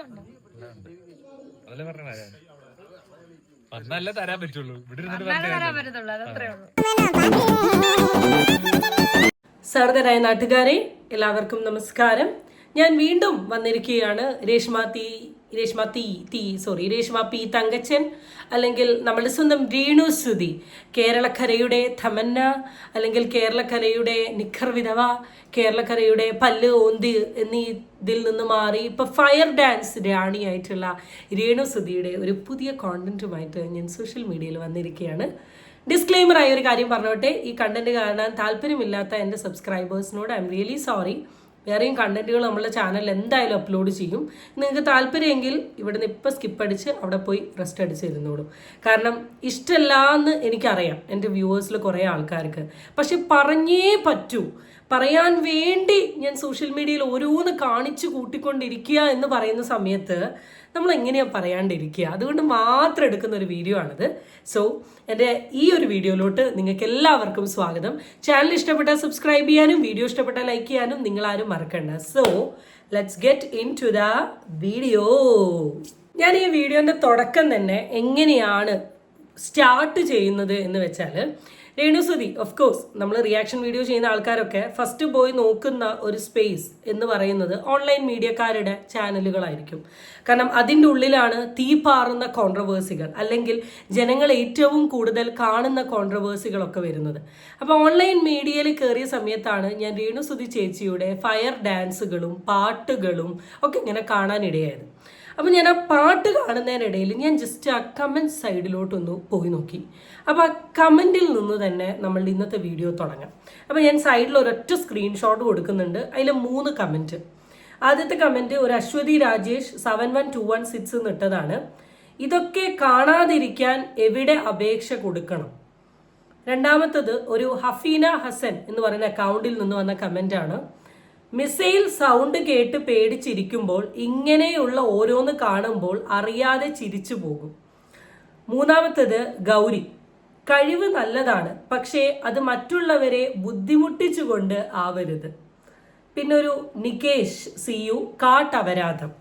അതല്ലേ പറഞ്ഞ വന്നല്ലേ തരാൻ പറ്റുള്ളൂ. സർദരായ നാട്ടുകാരെ എല്ലാവർക്കും നമസ്കാരം. ഞാൻ വീണ്ടും വന്നിരിക്കുകയാണ് രേഷ്മ പി തങ്കച്ചൻ, അല്ലെങ്കിൽ നമ്മുടെ സ്വന്തം രേണു സുധി, കേരളക്കരയുടെ തമന്ന, അല്ലെങ്കിൽ കേരളക്കരയുടെ നിഖർ വിധവ, കേരളക്കരയുടെ പല്ല് ഓന്തി എന്നീ ഇതിൽ നിന്ന് മാറി ഇപ്പൊ ഫയർ ഡാൻസ് രാണിയായിട്ടുള്ള രേണു സുധിയുടെ ഒരു പുതിയ കോണ്ടന്റുമായിട്ട് ഞാൻ സോഷ്യൽ മീഡിയയിൽ വന്നിരിക്കുകയാണ്. ഡിസ്ക്ലെയിമർ ആയ ഒരു കാര്യം പറഞ്ഞോട്ടെ, ഈ കണ്ടന്റ് കാണാൻ താല്പര്യമില്ലാത്ത എൻ്റെ സബ്സ്ക്രൈബേഴ്സിനോട് ഐ എം റിയലി സോറി. വേറെയും കണ്ടന്റുകൾ നമ്മുടെ ചാനലിൽ എന്തായാലും അപ്ലോഡ് ചെയ്യും. നിങ്ങൾക്ക് താല്പര്യമെങ്കിൽ ഇവിടുന്ന് ഇപ്പം സ്കിപ്പ് അടിച്ച് അവിടെ പോയി റെസ്റ്റ് അടിച്ച് ഇരുന്നോളൂ. കാരണം ഇഷ്ടമല്ല എന്ന് എനിക്കറിയാം എൻ്റെ വ്യൂവേഴ്സിൽ കുറേ ആൾക്കാർക്ക്. പക്ഷെ പറഞ്ഞേ പറ്റൂ. പറയാൻ വേണ്ടി ഞാൻ സോഷ്യൽ മീഡിയയിൽ ഓരോന്ന് കാണിച്ചു കൂട്ടിക്കൊണ്ടിരിക്കുക എന്ന് പറയുന്ന സമയത്ത് നമ്മൾ എങ്ങനെയാണ് പറയാണ്ടിരിക്കുക? അതുകൊണ്ട് മാത്രം എടുക്കുന്ന ഒരു വീഡിയോ ആണിത്. സോ എൻ്റെ ഈ ഒരു വീഡിയോയിലോട്ട് നിങ്ങൾക്ക് എല്ലാവർക്കും സ്വാഗതം. ചാനൽ ഇഷ്ടപ്പെട്ടാൽ സബ്സ്ക്രൈബ് ചെയ്യാനും വീഡിയോ ഇഷ്ടപ്പെട്ടാൽ ലൈക്ക് ചെയ്യാനും നിങ്ങളാരും മറക്കണ്ട. So let's get into the video. ഞാൻ ഈ വീഡിയോൻ്റെ തുടക്കം തന്നെ എങ്ങനെയാണ് സ്റ്റാർട്ട് ചെയ്യുന്നത് എന്ന് വെച്ചാൽ, രേണു സുധി ഓഫ് കോഴ്സ് നമ്മൾ റിയാക്ഷൻ വീഡിയോ ചെയ്യുന്ന ആൾക്കാരൊക്കെ ഫസ്റ്റ് പോയി നോക്കുന്ന ഒരു സ്പേസ് എന്ന് പറയുന്നത് ഓൺലൈൻ മീഡിയക്കാരുടെ ചാനലുകളായിരിക്കും. കാരണം അതിൻ്റെ ഉള്ളിലാണ് തീപാറുന്ന കോൺട്രവേഴ്സികൾ, അല്ലെങ്കിൽ ജനങ്ങൾ ഏറ്റവും കൂടുതൽ കാണുന്ന കോൺട്രവേഴ്സികളൊക്കെ വരുന്നത്. അപ്പോൾ ഓൺലൈൻ മീഡിയയിൽ കയറിയ സമയത്താണ് ഞാൻ രേണു സുധി ചേച്ചിയുടെ ഫയർ ഡാൻസുകളും പാട്ടുകളും ഒക്കെ ഇങ്ങനെ കാണാനിടയായത്. അപ്പോൾ ഞാൻ ആ പാട്ട് കാണുന്നതിനിടയിൽ ഞാൻ ജസ്റ്റ് ആ കമൻറ്റ് സൈഡിലോട്ടൊന്ന് പോയി നോക്കി. അപ്പോൾ ആ കമൻറ്റിൽ നിന്ന് തന്നെ നമ്മളുടെ ഇന്നത്തെ വീഡിയോ തുടങ്ങാം. അപ്പോൾ ഞാൻ സൈഡിൽ ഒരൊറ്റ സ്ക്രീൻഷോട്ട് കൊടുക്കുന്നുണ്ട്. അതിൽ 3 കമൻറ്റ്. ആദ്യത്തെ കമൻറ്റ് ഒരു അശ്വതി രാജേഷ് 71216 എന്നിട്ടതാണ്. ഇതൊക്കെ കാണാതിരിക്കാൻ എവിടെ അപേക്ഷ കൊടുക്കണം. രണ്ടാമത്തത് ഒരു ഹഫീന ഹസൻ എന്ന് പറയുന്ന അക്കൗണ്ടിൽ നിന്ന് വന്ന കമൻ്റാണ്. മിസൈൽ സൗണ്ട് കേട്ട് പേടിച്ചിരിക്കുമ്പോൾ ഇങ്ങനെയുള്ള ഓരോന്ന് കാണുമ്പോൾ അറിയാതെ ചിരിച്ചു പോകും. മൂന്നാമത്തത് ഗൗരി, കഴിവ് നല്ലതാണ്, പക്ഷേ അത് മറ്റുള്ളവരെ ബുദ്ധിമുട്ടിച്ചുകൊണ്ട് ആവരുത്. പിന്നെ ഒരു നികേഷ് സിയു കാട്ടപരാധം.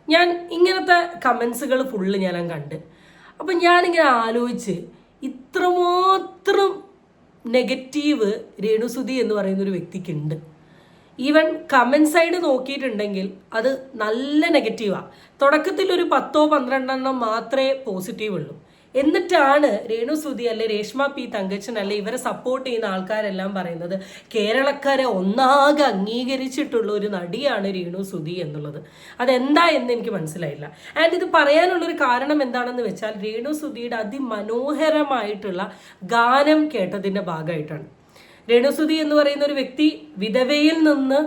ഞാൻ ഇങ്ങനത്തെ കമൻസുകൾ ഫുള്ള് ഞാൻ കണ്ട്. അപ്പം ഞാനിങ്ങനെ ആലോചിച്ച്, ഇത്രമാത്രം നെഗറ്റീവ് രേണു സുധി എന്ന് പറയുന്നൊരു വ്യക്തിക്കുണ്ട്. ഈവൻ കമൻറ്റ് സൈഡ് നോക്കിയിട്ടുണ്ടെങ്കിൽ അത് നല്ല നെഗറ്റീവാണ്. തുടക്കത്തിൽ ഒരു 10-12 മാത്രമേ പോസിറ്റീവ് ഉള്ളൂ. എന്നിട്ടാണ് രേണു സുധി അല്ലെ രേഷ്മ പി തങ്കച്ചൻ അല്ലെ ഇവരെ സപ്പോർട്ട് ചെയ്യുന്ന ആൾക്കാരെല്ലാം പറയുന്നത് കേരളക്കാരെ ഒന്നാകെ അംഗീകരിച്ചിട്ടുള്ള ഒരു നടിയാണ് രേണു സുധി എന്നുള്ളത്. അതെന്താ എന്ന് എനിക്ക് മനസ്സിലായില്ല. ആൻഡ് ഇത് പറയാനുള്ളൊരു കാരണം എന്താണെന്ന് വെച്ചാൽ, രേണു സുധിയുടെ അതിമനോഹരമായിട്ടുള്ള ഗാനം കേട്ടതിൻ്റെ ഭാഗമായിട്ടാണ്. രേണു സുധി എന്ന് പറയുന്ന ഒരു വ്യക്തി വിധവയിൽ നിന്ന്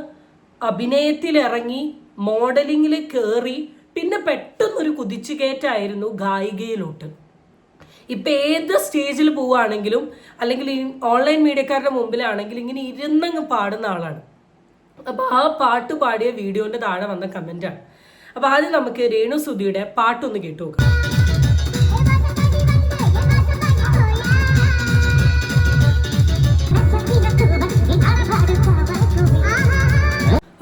അഭിനയത്തിലിറങ്ങി മോഡലിങ്ങിൽ കയറി പിന്നെ പെട്ടെന്നൊരു കുതിച്ചുകയറ്റായിരുന്നു ഗായികയിലോട്ട്. ഇപ്പം ഏത് സ്റ്റേജിൽ പോവുകയാണെങ്കിലും അല്ലെങ്കിൽ ഈ ഓൺലൈൻ മീഡിയക്കാരുടെ മുമ്പിലാണെങ്കിലും ഇങ്ങനെ ഇരുന്നങ്ങ് പാടുന്ന ആളാണ്. അപ്പോൾ ആ പാട്ട് പാടിയ വീഡിയോൻ്റെ താഴെ വന്ന കമൻ്റാണ്. അപ്പോൾ ആദ്യം നമുക്ക് രേണു സുധിയുടെ പാട്ടൊന്ന് കേട്ടു നോക്കാം.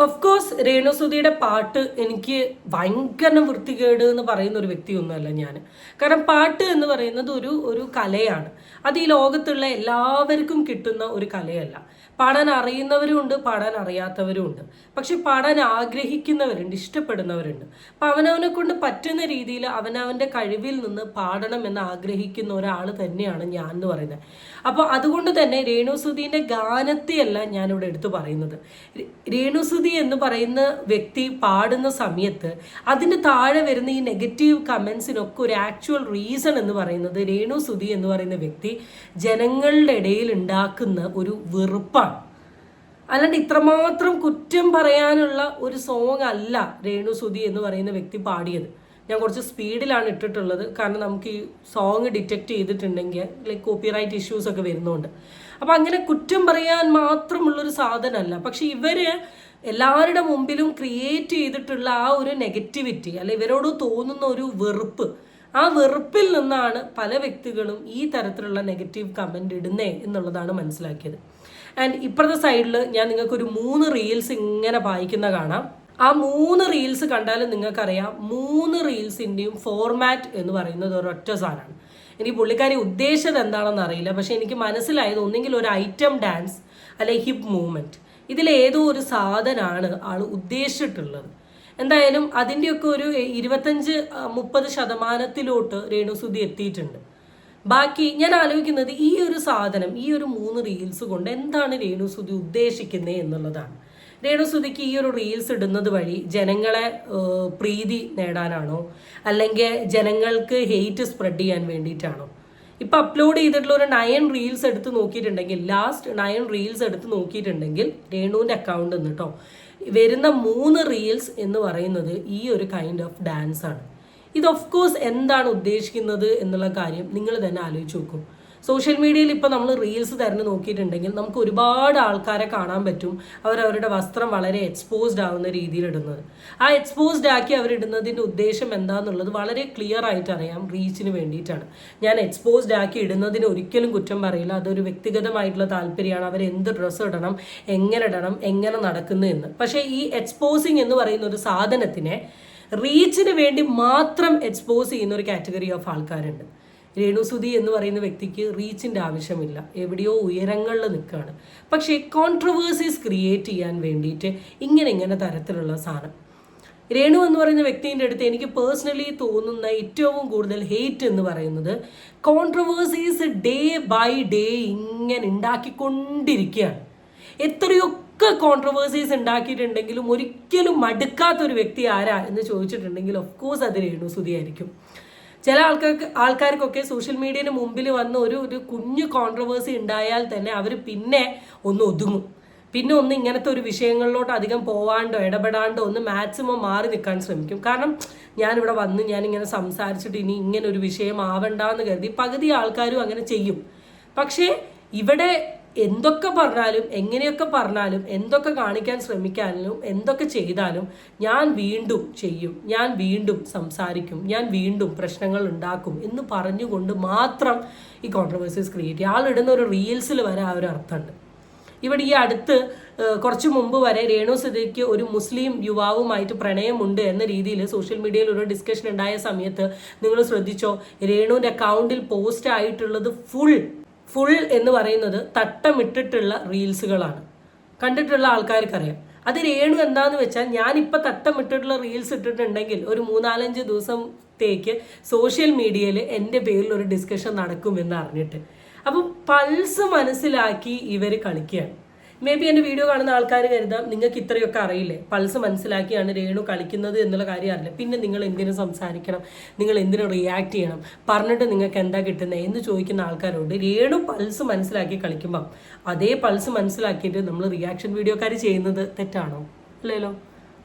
ഓഫ് കോഴ്സ് രേണു സുധിയുടെ പാട്ട് എനിക്ക് ഭയങ്കര വൃത്തികേട് എന്ന് പറയുന്ന ഒരു വ്യക്തിയൊന്നുമല്ല ഞാൻ. കാരണം പാട്ട് എന്ന് പറയുന്നത് ഒരു കലയാണ്. അത് ഈ ലോകത്തുള്ള എല്ലാവർക്കും കിട്ടുന്ന ഒരു കലയല്ല. പാടാൻ അറിയുന്നവരും ഉണ്ട്, പാടാൻ അറിയാത്തവരും ഉണ്ട്. പക്ഷെ പാടാൻ ആഗ്രഹിക്കുന്നവരുണ്ട്, ഇഷ്ടപ്പെടുന്നവരുണ്ട്. അപ്പം അവനവനെ കൊണ്ട് പറ്റുന്ന രീതിയിൽ അവനവൻ്റെ കഴിവിൽ നിന്ന് പാടണം എന്ന് ആഗ്രഹിക്കുന്ന ഒരാൾ തന്നെയാണ് ഞാൻ എന്ന് പറയുന്നത്. അപ്പോൾ അതുകൊണ്ട് തന്നെ രേണു സുധീൻ്റെ ഗാനത്തെയല്ല ഞാനിവിടെ എടുത്തു പറയുന്നത്. രേണു സുധി എന്ന് പറയുന്ന വ്യക്തി പാടുന്ന സമയത്ത് അതിൻ്റെ താഴെ വരുന്ന ഈ നെഗറ്റീവ് കമൻസിനൊക്കെ ഒരു ആക്ച്വൽ റീസൺ എന്ന് പറയുന്നത് രേണു സുധി എന്ന് പറയുന്ന വ്യക്തി ജനങ്ങളുടെ ഇടയിൽ ഉണ്ടാക്കുന്ന ഒരു വെറുപ്പാണ്. അല്ലാണ്ട് ഇത്രമാത്രം കുറ്റം പറയാനുള്ള ഒരു സോങ് അല്ല രേണു സുധി എന്ന് പറയുന്ന വ്യക്തി പാടിയത്. ഞാൻ കുറച്ച് സ്പീഡിലാണ് ഇട്ടിട്ടുള്ളത്, കാരണം നമുക്ക് ഈ സോങ് ഡിറ്റക്റ്റ് ചെയ്തിട്ടുണ്ടെങ്കിൽ ലൈക്ക് കോപ്പിറൈറ്റ് ഇഷ്യൂസ് ഒക്കെ വരുന്നുണ്ട്. അപ്പം അങ്ങനെ കുറ്റം പറയാൻ മാത്രമുള്ളൊരു സാധനമല്ല. പക്ഷെ ഇവര് എല്ലാവരുടെ മുമ്പിലും ക്രിയേറ്റ് ചെയ്തിട്ടുള്ള ആ ഒരു നെഗറ്റിവിറ്റി, അല്ലെ ഇവരോട് തോന്നുന്ന ഒരു വെറുപ്പ്, ആ വെറുപ്പിൽ നിന്നാണ് പല വ്യക്തികളും ഈ തരത്തിലുള്ള നെഗറ്റീവ് കമൻറ്റ് ഇടുന്നേ എന്നുള്ളതാണ് മനസ്സിലാക്കിയത്. ആൻഡ് ഇപ്പുറത്തെ സൈഡിൽ ഞാൻ നിങ്ങൾക്കൊരു 3 റീൽസ് ഇങ്ങനെ വായിക്കുന്ന കാണാം. ആ 3 റീൽസ് കണ്ടാലും നിങ്ങൾക്കറിയാം 3 റീൽസിൻ്റെയും ഫോർമാറ്റ് എന്ന് പറയുന്നത് ഒരൊറ്റ സാധനമാണ്. എനിക്ക് പുള്ളിക്കാരി ഉദ്ദേശിച്ചത് എന്താണെന്ന് അറിയില്ല, പക്ഷെ എനിക്ക് മനസ്സിലായത് ഒന്നെങ്കിൽ ഒരു ഐറ്റം ഡാൻസ് അല്ലെങ്കിൽ ഹിപ്പ് മൂവ്മെൻറ്റ്, ഇതിലേതോ ഒരു സാധനമാണ് ആൾ ഉദ്ദേശിച്ചിട്ടുള്ളത്. എന്തായാലും അതിൻ്റെയൊക്കെ ഒരു 25-30% രേണുസുതി എത്തിയിട്ടുണ്ട്. ബാക്കി ഞാൻ ആലോചിക്കുന്നത് ഈ ഒരു സാധനം, ഈ ഒരു 3 റീൽസ് കൊണ്ട് എന്താണ് രേണുസുതി ഉദ്ദേശിക്കുന്നത് എന്നുള്ളതാണ്. രേണുസുതിക്ക് ഈ ഒരു റീൽസ് ഇടുന്നത് വഴി ജനങ്ങളെ പ്രീതി നേടാനാണോ, അല്ലെങ്കിൽ ജനങ്ങൾക്ക് ഹെയ്റ്റ് സ്പ്രെഡ് ചെയ്യാൻ വേണ്ടിയിട്ടാണോ? ഇപ്പം അപ്ലോഡ് ചെയ്തിട്ടുള്ള ഒരു 9 റീൽസ് എടുത്ത് നോക്കിയിട്ടുണ്ടെങ്കിൽ, ലാസ്റ്റ് 9 റീൽസ് എടുത്ത് നോക്കിയിട്ടുണ്ടെങ്കിൽ രേണുവിൻ്റെ അക്കൗണ്ട് നിന്ന് കേട്ടോ വരുന്ന 3 റീൽസ് എന്ന് പറയുന്നത് ഈ ഒരു കൈൻഡ് ഓഫ് ഡാൻസ് ആണ്. ഇത് ഓഫ് കോഴ്സ് എന്താണ് ഉദ്ദേശിക്കുന്നത് എന്നുള്ള കാര്യം നിങ്ങൾ തന്നെ ആലോചിച്ച് നോക്കും. സോഷ്യൽ മീഡിയയിൽ ഇപ്പോൾ നമ്മൾ റീൽസ് തിരഞ്ഞു നോക്കിയിട്ടുണ്ടെങ്കിൽ നമുക്ക് ഒരുപാട് ആൾക്കാരെ കാണാൻ പറ്റും അവരവരുടെ വസ്ത്രം വളരെ എക്സ്പോസ്ഡ് ആവുന്ന രീതിയിൽ ഇടുന്നത്. ആ എക്സ്പോസ്ഡ് ആക്കി അവരിടുന്നതിൻ്റെ ഉദ്ദേശം എന്താണെന്നുള്ളത് വളരെ ക്ലിയർ ആയിട്ട് അറിയാം, റീച്ചിന് വേണ്ടിയിട്ടാണ്. ഞാൻ എക്സ്പോസ്ഡ് ആക്കി ഇടുന്നതിന് ഒരിക്കലും കുറ്റം പറയില്ല, അതൊരു വ്യക്തിഗതമായിട്ടുള്ള താല്പര്യമാണ്. അവർ എന്ത് ഡ്രസ്സ് ഇടണം, എങ്ങനെ നടക്കുന്നു എന്ന്. പക്ഷേ ഈ എക്സ്പോസിങ് എന്ന് പറയുന്ന ഒരു സാധനത്തിനെ റീച്ചിന് വേണ്ടി മാത്രം എക്സ്പോസ് ചെയ്യുന്ന ഒരു കാറ്റഗറി ഓഫ് ആൾക്കാരുണ്ട്. രേണുസുതി എന്ന് പറയുന്ന വ്യക്തിക്ക് റീച്ചിൻ്റെ ആവശ്യമില്ല, എവിടെയോ ഉയരങ്ങളിൽ നിൽക്കുകയാണ്. പക്ഷേ കോൺട്രവേഴ്സീസ് ക്രിയേറ്റ് ചെയ്യാൻ വേണ്ടിയിട്ട് ഇങ്ങനെ തരത്തിലുള്ള സാധനം. രേണു എന്ന് പറയുന്ന വ്യക്തിൻ്റെ അടുത്ത് എനിക്ക് പേഴ്സണലി തോന്നുന്ന ഏറ്റവും കൂടുതൽ ഹെയ്റ്റ് എന്ന് പറയുന്നത് കോൺട്രവേഴ്സീസ് ഡേ ബൈ ഡേ ഇങ്ങനെ ഉണ്ടാക്കിക്കൊണ്ടിരിക്കുകയാണ്. എത്രയൊക്കെ കോൺട്രവേഴ്സീസ് ഉണ്ടാക്കിയിട്ടുണ്ടെങ്കിലും ഒരിക്കലും മടുക്കാത്തൊരു വ്യക്തി ആരാ എന്ന് ചോദിച്ചിട്ടുണ്ടെങ്കിൽ ഓഫ് കോഴ്സ് അത് രേണുസുതി ആയിരിക്കും. ചില ആൾക്കാർക്കൊക്കെ സോഷ്യൽ മീഡിയന് മുമ്പിൽ വന്ന് ഒരു കുഞ്ഞു കോൺട്രവേഴ്സി ഉണ്ടായാൽ തന്നെ അവർ പിന്നെ ഒന്ന് ഒതുങ്ങും, പിന്നെ ഒന്ന് ഇങ്ങനത്തെ ഒരു വിഷയങ്ങളിലോട്ട് അധികം പോവാണ്ടോ ഇടപെടാണ്ടോ ഒന്ന് മാക്സിമം മാറി നിൽക്കാൻ ശ്രമിക്കും. കാരണം ഞാനിവിടെ വന്ന് ഞാനിങ്ങനെ സംസാരിച്ചിട്ട് ഇനി ഇങ്ങനെ ഒരു വിഷയം ആവണ്ടെന്ന് കരുതി പകുതി ആൾക്കാരും അങ്ങനെ ചെയ്യും. പക്ഷേ ഇവിടെ എന്തൊക്കെ പറഞ്ഞാലും എങ്ങനെയൊക്കെ പറഞ്ഞാലും എന്തൊക്കെ കാണിക്കാൻ ശ്രമിക്കാനും എന്തൊക്കെ ചെയ്താലും ഞാൻ വീണ്ടും ചെയ്യും, ഞാൻ വീണ്ടും സംസാരിക്കും, ഞാൻ വീണ്ടും പ്രശ്നങ്ങൾ ഉണ്ടാക്കും എന്ന് പറഞ്ഞുകൊണ്ട് മാത്രം ഈ കോൺട്രവേഴ്സീസ് ക്രിയേറ്റ് ചെയ്യുക. ആളിടുന്ന ഒരു റീൽസിൽ വരെ ആ ഒരു അർത്ഥമുണ്ട്. ഇവിടെ ഈ അടുത്ത് കുറച്ച് മുമ്പ് വരെ രേണുസുതിക്ക് ഒരു മുസ്ലിം യുവാവുമായിട്ട് പ്രണയമുണ്ട് എന്ന രീതിയിൽ സോഷ്യൽ മീഡിയയിൽ ഒരു ഡിസ്കഷൻ ഉണ്ടായ സമയത്ത് നിങ്ങൾ ശ്രദ്ധിച്ചോ, രേണുവിൻ്റെ അക്കൗണ്ടിൽ പോസ്റ്റ് ആയിട്ടുള്ളത് ഫുൾ എന്ന് പറയുന്നത് തട്ടമിട്ടിട്ടുള്ള റീൽസുകളാണ്. കണ്ടിട്ടുള്ള ആൾക്കാർക്കറിയാം. അത് രേണു എന്താന്ന് വെച്ചാൽ ഞാനിപ്പോൾ തട്ടമിട്ടിട്ടുള്ള റീൽസ് ഇട്ടിട്ടുണ്ടെങ്കിൽ ഒരു 3-4 ദിവസത്തേക്ക് സോഷ്യൽ മീഡിയയിൽ എൻ്റെ പേരിൽ ഒരു ഡിസ്കഷൻ നടക്കുമെന്ന് അറിഞ്ഞിട്ട്. അപ്പം പൾസ് മനസ്സിലാക്കി ഇവർ കളിക്കുകയാണ്. മേ ബി എൻ്റെ വീഡിയോ കാണുന്ന ആൾക്കാർ കരുതാം നിങ്ങൾക്ക് ഇത്രയൊക്കെ അറിയില്ലേ, പൾസ് മനസ്സിലാക്കിയാണ് രേണു കളിക്കുന്നത് എന്നുള്ള കാര്യം അറിയില്ല, പിന്നെ നിങ്ങൾ എന്തിനു സംസാരിക്കണം, നിങ്ങൾ എന്തിനു റിയാക്ട് ചെയ്യണം, പറഞ്ഞിട്ട് നിങ്ങൾക്ക് എന്താ കിട്ടുന്നത് എന്ന് ചോദിക്കുന്ന ആൾക്കാരുണ്ട്. രേണു പൾസ് മനസ്സിലാക്കി കളിക്കുമ്പം അതേ പൾസ് മനസ്സിലാക്കിയിട്ട് നമ്മൾ റിയാക്ഷൻ വീഡിയോക്കാർ ചെയ്യുന്നത് തെറ്റാണോ? അല്ലല്ലോ,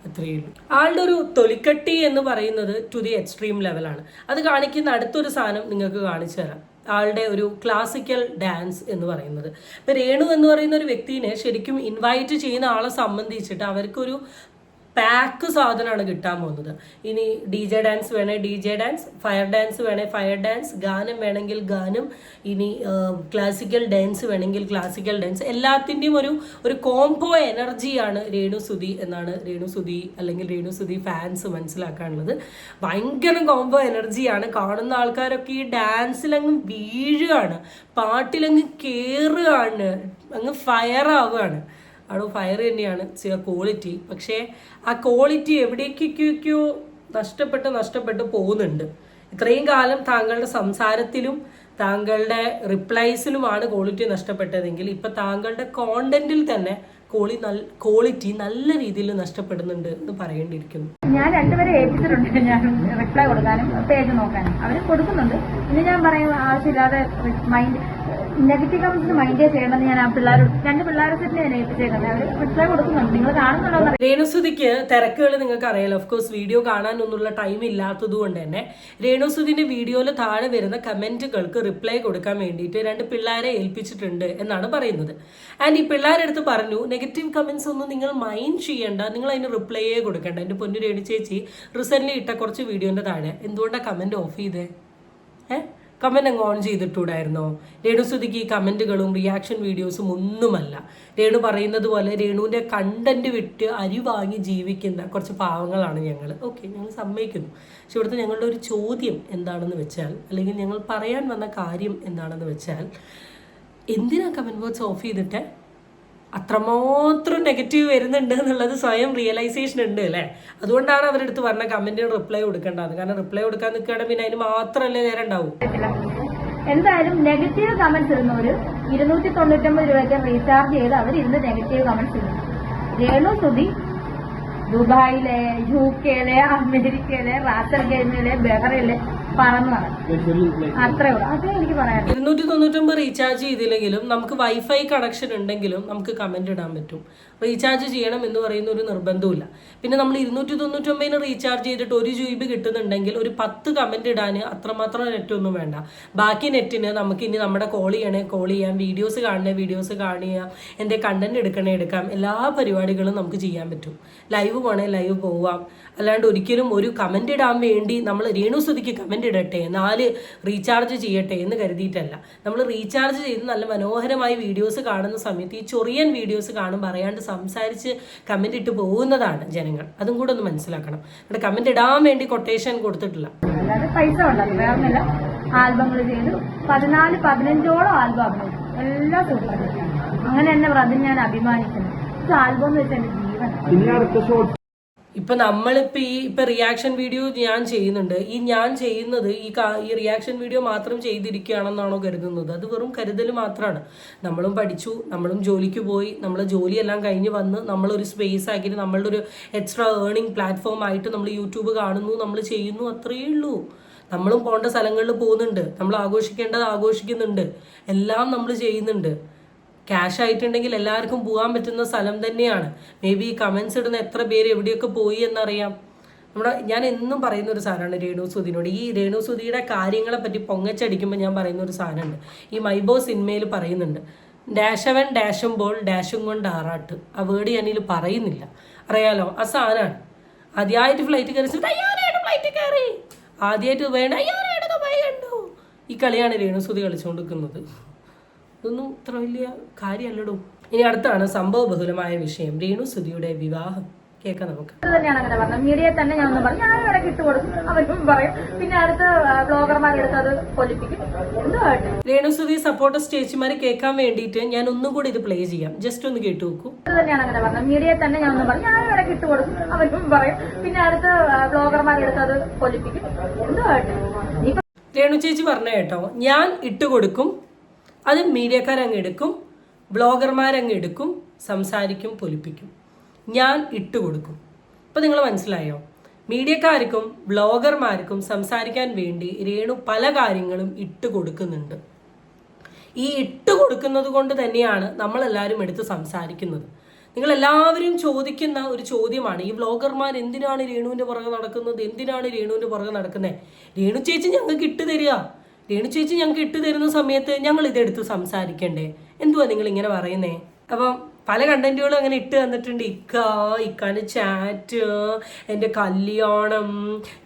അത്രയേ ഉള്ളൂ. ആളുടെ ഒരു തൊലിക്കട്ടി എന്ന് പറയുന്നത് ടു ദി എക്സ്ട്രീം ലെവലാണ്. അത് കാണിക്കുന്ന അടുത്തൊരു സാധനം നിങ്ങൾക്ക് കാണിച്ചു തരാം. ആളുടെ ഒരു ക്ലാസിക്കൽ ഡാൻസ് എന്ന് പറയുന്നത്. ഇപ്പം രേണു എന്ന് പറയുന്ന ഒരു വ്യക്തിനെ ശരിക്കും ഇൻവൈറ്റ് ചെയ്യുന്ന ആളെ സംബന്ധിച്ചിട്ട് അവർക്കൊരു പാക്ക് സാധനമാണ് കിട്ടാൻ പോകുന്നത്. ഇനി DJ ഡാൻസ് വേണേ DJ ഡാൻസ്, ഫയർ ഡാൻസ് വേണേ ഫയർ ഡാൻസ്, ഗാനം വേണമെങ്കിൽ ഗാനം, ഇനി ക്ലാസിക്കൽ ഡാൻസ് വേണമെങ്കിൽ ക്ലാസിക്കൽ ഡാൻസ്, എല്ലാത്തിൻ്റെയും ഒരു കോംബോ എനർജിയാണ് രേണുസുതി എന്നാണ് രേണുസുതി അല്ലെങ്കിൽ രേണുസുതി ഫാൻസ് മനസ്സിലാക്കാനുള്ളത്. ഭയങ്കര കോംബോ എനർജിയാണ്. കാണുന്ന ആൾക്കാരൊക്കെ ഈ ഡാൻസിലങ്ങ് വീഴുകയാണ്, പാട്ടിലങ്ങ് കയറുകയാണ്, അങ്ങ് ഫയർ ആവുകയാണ്. അവിടെ ഫയർ തന്നെയാണ് ചില ക്വാളിറ്റി. പക്ഷേ ആ ക്വാളിറ്റി എവിടേക്കൊക്കെയോ നഷ്ടപ്പെട്ട് പോകുന്നുണ്ട്. ഇത്രയും കാലം താങ്കളുടെ സംസാരത്തിലും താങ്കളുടെ റിപ്ലൈസിലുമാണ് ക്വാളിറ്റി നഷ്ടപ്പെട്ടതെങ്കിൽ ഇപ്പം താങ്കളുടെ കോണ്ടന്റിൽ തന്നെ ക്വാളിറ്റി നല്ല രീതിയിൽ നഷ്ടപ്പെടുന്നുണ്ട് എന്ന് പറയേണ്ടിയിരിക്കുന്നു. ഞാൻ രണ്ടുപേരെ ഏൽപ്പിച്ചിട്ടുണ്ട്, ഞാൻ റിപ്ലൈ കൊടുക്കാനും പേജ് നോക്കാനും. അവർ കൊടുക്കുന്നുണ്ട്. ഇനി ഞാൻ പറയും ആവശ്യമില്ലാതെ നെഗറ്റീവ് കമന്റ്സ് മൈൻഡേ ചെയ്യണമെന്ന് ഞാൻ ആ പിള്ളേരോട് 2 പിള്ളേരെ സെറ്റ് ഞാൻ ഏൽപ്പിച്ചേക്കുന്നത്. അവർ റിപ്ലൈ കൊടുക്കുന്നുണ്ട്. നിങ്ങൾ കാണുന്നുണ്ടോ? രേണുസുതിക്ക് തിരക്കുകൾ നിങ്ങൾക്ക് അറിയാലോ. ഓഫ് കോഴ്സ് വീഡിയോ കാണാനൊന്നുള്ള ടൈം ഇല്ലാത്തത് കൊണ്ട് തന്നെ രേണുസുതിന്റെ വീഡിയോയിൽ താഴെ വരുന്ന കമന്റുകൾക്ക് റിപ്ലൈ കൊടുക്കാൻ വേണ്ടിയിട്ട് 2 പിള്ളേരെ ഏൽപ്പിച്ചിട്ടുണ്ട് എന്നാണ് പറയുന്നത്. ആൻഡ് ഈ പിള്ളേരെടുത്ത് പറഞ്ഞു നെഗറ്റീവ് കമന്റ്സ് ഒന്നും നിങ്ങൾ മൈൻഡ് ചെയ്യേണ്ട, നിങ്ങൾ അതിന് റിപ്ലൈയേ കൊടുക്കേണ്ട. എൻ്റെ പൊന്നു രേണു ചേച്ചി റീസെൻ്റ്ലി ഇട്ട കുറച്ച് വീഡിയോൻ്റെ താഴെ എന്തുകൊണ്ടാണ് കമൻറ്റ് ഓഫ് ചെയ്തേ? കമന്റ് അങ്ങ് ഓൺ ചെയ്തിട്ടൂടായിരുന്നോ? രേണുസുതിക്ക് ഈ കമന്റുകളും റിയാക്ഷൻ വീഡിയോസും ഒന്നുമല്ല. രേണു പറയുന്നത് പോലെ രേണുവിന്റെ കണ്ടന്റ് വിട്ട് അരി വാങ്ങി ജീവിക്കുന്ന കുറച്ച് പാവങ്ങളാണ് ഞങ്ങൾ. ഓക്കെ, ഞങ്ങൾ സമ്മതിക്കുന്നു. പക്ഷെ ഇവിടുത്തെ ഞങ്ങളുടെ ഒരു ചോദ്യം എന്താണെന്ന് വെച്ചാൽ, അല്ലെങ്കിൽ ഞങ്ങൾ പറയാൻ വന്ന കാര്യം എന്താണെന്ന് വെച്ചാൽ, എന്തിനാ കമന്റ് ബോക്സ് ഓഫ് ചെയ്തിട്ട് അത്രമാത്രം നെഗറ്റീവ് വരുന്നുണ്ട് എന്നുള്ളത് സ്വയം റിയലൈസേഷൻ ഉണ്ട് അല്ലേ? അതുകൊണ്ടാണ് അവരെടുത്ത് പറഞ്ഞ കമന്റിന് റിപ്ലൈ കൊടുക്കേണ്ടത്. കാരണം റിപ്ലൈ കൊടുക്കാൻ നിൽക്കുകയാണെങ്കിൽ പിന്നെ അതിന് മാത്രമല്ലേ നേരം ഉണ്ടാവും. എന്തായാലും നെഗറ്റീവ് കമന്റ്സ് ഇടുന്നവര് 299 രൂപയ്ക്ക് റീചാർജ് ചെയ്ത് അവരിരുന്ന് നെഗറ്റീവ് കമന്റ്സ് ഇടുന്നു. രേണുസുതി ദുബായിലെ, UK-ലെ, അമേരിക്കയിലെ, റാസൽ ഗെയിമിലെ, ബഹ്റൈനിലെ പറന്നു അത്രേ ഉള്ളൂ. അതേ എനിക്ക് പറയാം. 299 റീചാർജ് ചെയ്തില്ലെങ്കിലും നമുക്ക് വൈഫൈ കണക്ഷൻ ഉണ്ടെങ്കിലും നമുക്ക് കമന്റ് ഇടാൻ പറ്റും. റീചാർജ് ചെയ്യണം എന്ന് പറയുന്ന ഒരു നിർബന്ധമില്ല. പിന്നെ നമ്മൾ 299 റീചാർജ് ചെയ്തിട്ട് 1 GB കിട്ടുന്നുണ്ടെങ്കിൽ ഒരു 10 കമന്റ് ഇടാൻ അത്രമാത്രം നെറ്റ് ഒന്നും വേണ്ട. ബാക്കി നെറ്റിന് നമുക്ക് ഇനി നമ്മുടെ കോൾ ചെയ്യണേ കോൾ ചെയ്യാം, വീഡിയോസ് കാണണേ വീഡിയോസ് കാണുക, എൻ്റെ കണ്ടന്റ് എടുക്കണേ എടുക്കാം, എല്ലാ പരിപാടികളും നമുക്ക് ചെയ്യാൻ പറ്റും. ലൈവ് പോണേ ലൈവ് പോവാം. അല്ലാണ്ട് ഒരിക്കലും ഒരു കമന്റ് ഇടാൻ വേണ്ടി നമ്മൾ രേണുസുതിക്ക് കമന്റ് ഇടട്ടെ, 4 റീചാർജ് ചെയ്യട്ടെ എന്ന് കരുതിയിട്ടല്ല. നമ്മൾ റീചാർജ് ചെയ്ത് നല്ല മനോഹരമായി വീഡിയോസ് കാണുന്ന സമയത്ത് ഈ ചൊറിയൻ വീഡിയോസ് കാണുമ്പോൾ അറിയാണ്ട് സംസാരിച്ച് കമന്റ് ഇട്ട് പോകുന്നതാണ് ജനങ്ങൾ. അതും കൂടെ ഒന്ന് മനസ്സിലാക്കണം. ഇവിടെ കമന്റ് ഇടാൻ വേണ്ടി കൊട്ടേഷൻ കൊടുത്തിട്ടില്ല. അല്ലാതെ പൈസ ഉണ്ടാക്കും, വേറൊന്നുമില്ല. ആൽബങ്ങൾ ചെയ്തു 14-15ഓളം ആൽബം അഭിനയിച്ചു, എല്ലാം സൂപ്പർ. അങ്ങനെ തന്നെ അതിന് ഞാൻ അഭിമാനിക്കുന്നു. ആൽബം എന്ന് വെച്ചാൽ എന്റെ ജീവൻ. ഇപ്പൊ നമ്മളിപ്പോ റിയാക്ഷൻ വീഡിയോ ഞാൻ ചെയ്യുന്നുണ്ട്. ഞാൻ ചെയ്യുന്നത് ഈ റിയാക്ഷൻ വീഡിയോ മാത്രം ചെയ്തിരിക്കുകയാണെന്നാണോ കരുതുന്നത്? അത് വെറും കരുതൽ മാത്രമാണ്. നമ്മളും പഠിച്ചു, നമ്മളും ജോലിക്ക് പോയി, നമ്മളെ ജോലിയെല്ലാം കഴിഞ്ഞ് വന്ന് നമ്മളൊരു സ്പേസ് ആക്കിയിട്ട് നമ്മളുടെ ഒരു എക്സ്ട്രാ ഏർണിംഗ് പ്ലാറ്റ്ഫോം ആയിട്ട് നമ്മൾ യൂട്യൂബ് കാണുന്നു, നമ്മൾ ചെയ്യുന്നു, അത്രയേ ഉള്ളൂ. നമ്മളും പോകേണ്ട സ്ഥലങ്ങളിൽ പോകുന്നുണ്ട്, നമ്മൾ ആഘോഷിക്കേണ്ടത് ആഘോഷിക്കുന്നുണ്ട്, എല്ലാം നമ്മൾ ചെയ്യുന്നുണ്ട്. ക്യാഷ് ആയിട്ടുണ്ടെങ്കിൽ എല്ലാവർക്കും പോകാൻ പറ്റുന്ന സ്ഥലം തന്നെയാണ്. മേ ബി കമൻസ് ഇടുന്ന എത്ര പേര് എവിടെയൊക്കെ പോയി എന്നറിയാം. ഞാൻ എന്നും പറയുന്ന ഒരു സാധനമാണ് രേണുസുതിനോട്. ഈ രേണുസുതിയുടെ കാര്യങ്ങളെ പറ്റി പൊങ്ങച്ചടിക്കുമ്പോൾ ഞാൻ പറയുന്ന ഒരു സാധനമുണ്ട്. ഈ മൈബോ സിനിമയിൽ പറയുന്നുണ്ട്, ഡാഷവൻ ഡാഷുമ്പോൾ ഡാഷും കൊണ്ട് ആറാട്ട്. ആ വേർഡ് ഞാനിതിൽ പറയുന്നില്ല, അറിയാലോ, ആ സാധനമാണ്. ആദ്യമായിട്ട് ഫ്ലൈറ്റ് കയറി ഫ്ലൈറ്റ് കയറി, ആദ്യമായിട്ട് വേണ്ട കണ്ടു. ഈ കളിയാണ് രേണുസുതി കളിച്ചുകൊണ്ടിരിക്കുന്നത്. ഇതൊന്നും ഇത്ര വലിയ കാര്യമല്ലടോ. ഇനി അടുത്താണ് സംഭവ ബഹുലമായ വിഷയം, രേണുസുതിയുടെ വിവാഹം. കേൾക്കാം നമുക്ക്. തന്നെയാണ് അങ്ങനെ പറഞ്ഞത്. മീഡിയയിൽ തന്നെ ഞാൻ ഒന്നും പറഞ്ഞു, ഞാൻ ഇവിടെ കിട്ടുകൊടുക്കും, അവരും പറയും. പിന്നെ അടുത്ത ബ്ലോഗർമാരെടുത്ത് അത് പൊലിപ്പിക്കും. എന്തുമായിട്ട് രേണുസുതി സപ്പോർട്ടേഴ്സ് ചേച്ചിമാരെ കേൾക്കാൻ വേണ്ടിയിട്ട് ഞാൻ ഒന്നും കൂടി ഇത് പ്ലേ ചെയ്യാം. ജസ്റ്റ് ഒന്ന് കേട്ടു നോക്കൂ. തന്നെയാണ് അങ്ങനെ പറഞ്ഞത്. മീഡിയയിൽ തന്നെ ഞാൻ ഒന്നും പറഞ്ഞു, ഞാൻ ഇവിടെ കിട്ടുകൊടുക്കും, അവരും പറയും. പിന്നെ അടുത്ത ബ്ലോഗർമാരെടുത്ത് അത് പൊലിപ്പിക്കും. എന്തുമായിട്ട് രേണു ചേച്ചി പറഞ്ഞ കേട്ടോ, ഞാൻ ഇട്ടുകൊടുക്കും, അത് മീഡിയക്കാരങ്ങ് എടുക്കും, ബ്ലോഗർമാരങ്ങ് എടുക്കും, സംസാരിക്കും, പൊലിപ്പിക്കും. ഞാൻ ഇട്ടുകൊടുക്കും. ഇപ്പം നിങ്ങൾ മനസ്സിലായോ? മീഡിയക്കാർക്കും ബ്ലോഗർമാർക്കും സംസാരിക്കാൻ വേണ്ടി രേണു പല കാര്യങ്ങളും ഇട്ട് കൊടുക്കുന്നുണ്ട്. ഈ ഇട്ട് കൊടുക്കുന്നത് കൊണ്ട് തന്നെയാണ് നമ്മളെല്ലാവരും എടുത്ത് സംസാരിക്കുന്നത്. നിങ്ങളെല്ലാവരും ചോദിക്കുന്ന ഒരു ചോദ്യമാണ്, ഈ വ്ളോഗർമാർ എന്തിനാണ് രേണുവിൻ്റെ പുറകെ നടക്കുന്നത്, എന്തിനാണ് രേണുവിൻ്റെ പുറകെ നടക്കുന്നത്? രേണു ചേച്ചി ഞങ്ങൾക്ക് ഇട്ട് തരിക, രേണു ചേച്ചി ഞങ്ങൾക്ക് ഇട്ട് തരുന്ന സമയത്ത് ഞങ്ങൾ ഇതെടുത്ത് സംസാരിക്കണ്ടേ? എന്തുവാ നിങ്ങൾ ഇങ്ങനെ പറയുന്നേ? അപ്പം പല കണ്ടന്റുകളും അങ്ങനെ ഇട്ട് തന്നിട്ടുണ്ട്. ഇക്കാൻ്റെ ചാറ്റ്, എൻ്റെ കല്യാണം,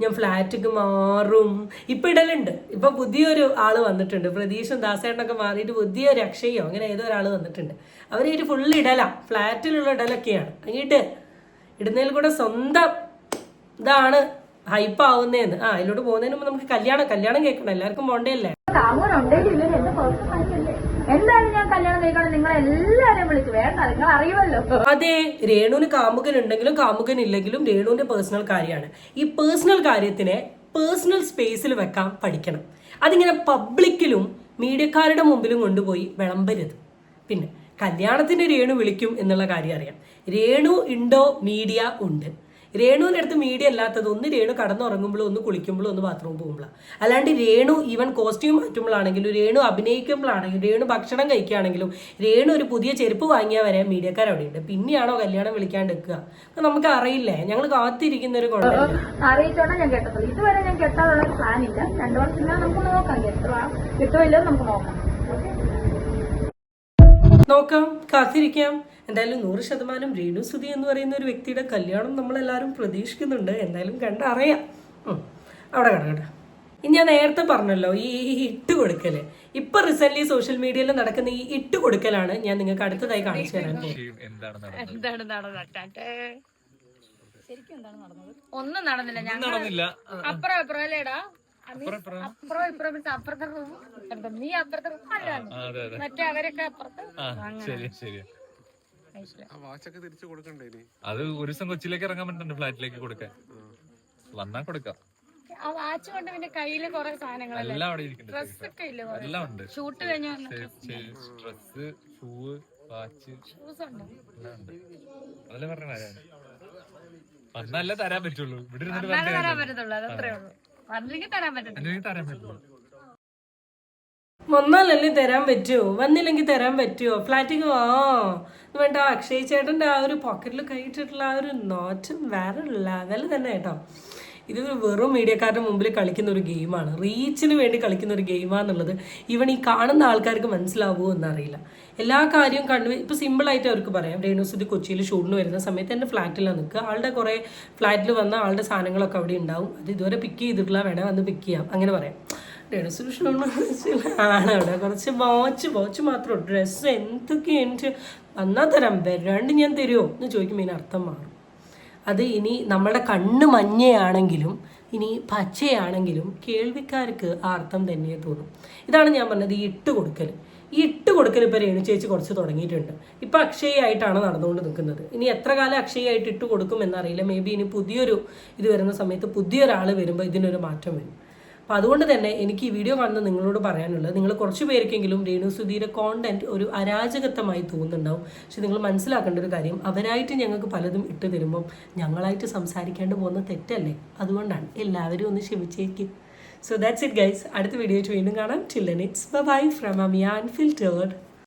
ഞാൻ ഫ്ലാറ്റിക്ക് മാറും, ഇപ്പം ഇടലുണ്ട്. ഇപ്പം പുതിയൊരു ആൾ വന്നിട്ടുണ്ട്, പ്രതീഷും ദാസേട്ടനൊക്കെ മാറിയിട്ട് പുതിയൊരു അക്ഷയോ അങ്ങനെ ഏതോ ഒരാൾ വന്നിട്ടുണ്ട്. അവരൊരു ഫുള്ള് ഇടല, ഫ്ലാറ്റിലുള്ള ഇടലൊക്കെയാണ്. അങ്ങോട്ട് ഇടുന്നതിൽ കൂടെ സ്വന്തം ഇതാണ് ഹൈപ്പ് ആവുന്നതെന്ന്. അതിലോട്ട് പോകുന്നതിന് മുമ്പ് നമുക്ക് കല്യാണം കേൾക്കണം, എല്ലാവർക്കും പോണ്ടല്ലേ. എന്തായാലും ഞാൻ കല്യാണം കഴിക്കണം, നിങ്ങൾ എല്ലാവരും വിളിച്ചു, വേണ്ട നിങ്ങൾ അറിയുമല്ലോ. അതെ, രേണുവിന് കാമുകൻ ഉണ്ടെങ്കിലും കാമുകൻ ഇല്ലെങ്കിലും രേണുവിന്റെ പേഴ്സണൽ കാര്യമാണ്. ഈ പേഴ്സണൽ കാര്യത്തിനെ പേഴ്സണൽ സ്പേസിൽ വെക്കാൻ പഠിക്കണം. അതിങ്ങനെ പബ്ലിക്കിലും മീഡിയക്കാരുടെ മുമ്പിലും കൊണ്ടുപോയി വിളമ്പരുത്. പിന്നെ കല്യാണത്തിന് രേണു വിളിക്കും എന്നുള്ള കാര്യം അറിയാം. രേണു ഉണ്ടോ? മീഡിയ ഉണ്ട്. രേണുവിൻ്റെ അടുത്ത് മീഡിയ അല്ലാത്തത് ഒന്ന് രേണു കടന്നുറങ്ങുമ്പോഴും ഒന്ന് കുളിക്കുമ്പോഴും ഒന്ന് ബാത്റൂമിൽ പോകുമ്പോഴാണ്. അല്ലാണ്ട് രേണു ഈവൻ കോസ്റ്റ്യൂം മാറ്റുമ്പോഴാണെങ്കിലും രേണു അഭിനയിക്കുമ്പോഴാണെങ്കിലും രേണു ഭക്ഷണം കഴിക്കുകയാണെങ്കിലും രേണു ഒരു പുതിയ ചെരുപ്പ് വാങ്ങിയാൽ വരെ മീഡിയക്കാർ അവിടെയുണ്ട്. പിന്നെയാണോ കല്യാണം വിളിക്കാണ്ട് വെക്കുക? നമുക്ക് അറിയില്ലേ, ഞങ്ങൾ കാത്തിരിക്കുന്ന ഒരു അറിയിച്ചോണ്ടാ ഞാൻ കേട്ടത്. ഇതുവരെ ഞാൻ കെട്ടാനുള്ള പ്ലാൻ ഇല്ല. 2 വർഷം നമുക്ക് നോക്കാം, കിട്ടുമല്ലോ നമുക്ക് നോക്കാം, കാത്തിരിക്കാം. എന്തായാലും 100% രേണുസുതി എന്ന് പറയുന്ന ഒരു വ്യക്തിയുടെ കല്യാണം നമ്മളെല്ലാവരും പ്രതീക്ഷിക്കുന്നുണ്ട്. എന്തായാലും കണ്ടറിയാം. അവിടെ കിടക്കട്ടെ. ഞാൻ നേരത്തെ പറഞ്ഞല്ലോ ഈ ഇട്ട് കൊടുക്കല് ഇപ്പൊ റീസെന്റ് സോഷ്യൽ മീഡിയയിൽ നടക്കുന്ന ഈ ഇട്ട് കൊടുക്കലാണ് ഞാൻ നിങ്ങൾക്ക് അടുത്തതായി കാണിച്ചു തരാൻ പോകുന്നത്. എന്താണ് നടന്നത്? ശരിക്കും എന്താണ് നടന്നത്? ഒന്നും നടന്നില്ല. ഞങ്ങൾ അപ്പുറം അപ്പുറം അല്ലേടാ, അപ്പുറം ഇപ്പുറം അപ്പുറത്തെ റൂം, നീ അപ്പുറത്തെ റൂം അല്ല, മറ്റേ അവരൊക്കെ അപ്പുറത്ത്. അത് ഒരു ദിവസം കൊച്ചിയിലേക്ക് ഇറങ്ങാൻ പറ്റുന്നുണ്ട്, ഫ്ലാറ്റിലേക്ക് കൊടുക്കാൻ വന്നാ കൊടുക്കാം. ആ വാച്ച് കൊണ്ട് പിന്നെ കയ്യില് കൊറേ സാധനങ്ങളല്ലേ, എല്ലാം അവിടെ ഇരിക്കുന്നുണ്ട്, ഡ്രസ്സൊക്കെ ഇല്ല, എല്ലാം ഉണ്ട്. ഷൂട്ട് കഴിഞ്ഞു ഡ്രസ്, ഷൂ, വാച്ച് ഷൂസ് ഉണ്ട്, എല്ലാം ഉണ്ട്. അതല്ലേ പറഞ്ഞ വന്നല്ലേ തരാൻ പറ്റുള്ളൂ. ഇവിടെ തരാൻ പറ്റത്തുള്ളൂ, അതത്രേ ഉള്ളൂ. വന്നില്ലെങ്കിൽ തരാൻ പറ്റത്തില്ല. തരാൻ പറ്റുള്ളൂ. വന്നാലല്ലേ തരാൻ പറ്റുമോ, വന്നില്ലെങ്കിൽ തരാൻ പറ്റുമോ? ഫ്ലാറ്റിക്ക് വേണ്ട. അക്ഷയ് ചേട്ടൻ്റെ ആ ഒരു പോക്കറ്റിൽ കൈയിട്ടിട്ടുള്ള ആ ഒരു നോട്ടം വേറെ ലെവൽ തന്നെ കേട്ടോ. ഇത് വെറും മീഡിയക്കാരുടെ മുമ്പിൽ കളിക്കുന്ന ഒരു ഗെയിമാണ്, റീച്ചിന് വേണ്ടി കളിക്കുന്ന ഒരു ഗെയിമാണെന്നുള്ളത് ഇവൻ ഈ കാണുന്ന ആൾക്കാർക്ക് മനസ്സിലാവുമോ എന്നറിയില്ല. എല്ലാ കാര്യവും കണ്ടു. ഇപ്പോൾ സിമ്പിളായിട്ട് അവർക്ക് പറയാം, രേണുസുതി കൊച്ചിയിൽ ഷൂട്ടിന് വരുന്ന സമയത്ത് എൻ്റെ ഫ്ലാറ്റിലാണ് നിൽക്കുക, ആളുടെ കുറേ ഫ്ലാറ്റിൽ വന്ന ആളുടെ സാധനങ്ങളൊക്കെ അവിടെ ഉണ്ടാവും, അത് ഇതുവരെ പിക്ക് ചെയ്തിട്ടില്ല, വേണേൽ വന്ന് പിക്ക് ചെയ്യാം, അങ്ങനെ പറയാം. രേണുസുതി ഷൂട്ടിന് അവിടെ കുറച്ച് വാച്ച് മാത്രം, ഡ്രസ്സ് എന്തൊക്കെയുണ്ട് വന്നാൽ തരാം, വരാണ്ട് ഞാൻ തരുമോ എന്ന് ചോദിക്കുമ്പോൾ ഇതിന് അർത്ഥം മാറും. അത് ഇനി നമ്മുടെ കണ്ണ് മഞ്ഞയാണെങ്കിലും ഇനി പച്ചയാണെങ്കിലും കേൾവിക്കാർക്ക് ആ അർത്ഥം തന്നെ തോന്നും. ഇതാണ് ഞാൻ പറഞ്ഞത്, ഈ ഇട്ട് കൊടുക്കൽ. ഈ ഇട്ട് കൊടുക്കൽ ഇപ്പോൾ രേണു ചേച്ചി കുറച്ച് തുടങ്ങിയിട്ടുണ്ട്. ഇപ്പം അക്ഷയായിട്ടാണ് നടന്നുകൊണ്ട് നിൽക്കുന്നത്. ഇനി എത്ര കാലം അക്ഷയായിട്ട് ഇട്ട് കൊടുക്കും എന്നറിയില്ല. മേ ബി ഇനി പുതിയൊരു ഇത് വരുന്ന സമയത്ത് പുതിയൊരാൾ വരുമ്പോൾ ഇതിനൊരു മാറ്റം വരും. അപ്പോൾ അതുകൊണ്ട് തന്നെ എനിക്ക് ഈ വീഡിയോ കാണുന്ന നിങ്ങളോട് പറയാനുള്ളത്, നിങ്ങൾ കുറച്ച് പേർക്കെങ്കിലും രേണുസുധിയുടെ കോണ്ടന്റ് ഒരു അരാജകത്വമായി തോന്നുന്നുണ്ടാവും. പക്ഷെ നിങ്ങൾ മനസ്സിലാക്കേണ്ട ഒരു കാര്യം, അവരായിട്ട് ഞങ്ങൾക്ക് പലതും ഇട്ട് തരുമ്പം ഞങ്ങളായിട്ട് സംസാരിക്കേണ്ടി പോകുന്ന തെറ്റല്ലേ, അതുകൊണ്ടാണ്. എല്ലാവരും ഒന്ന് ക്ഷമിച്ചേക്കും. So that's it guys. അടുത്ത വീഡിയോ വീണ്ടും കാണാം. Till then it's bye from Amiya അൺഫിൽറ്റേർഡ്.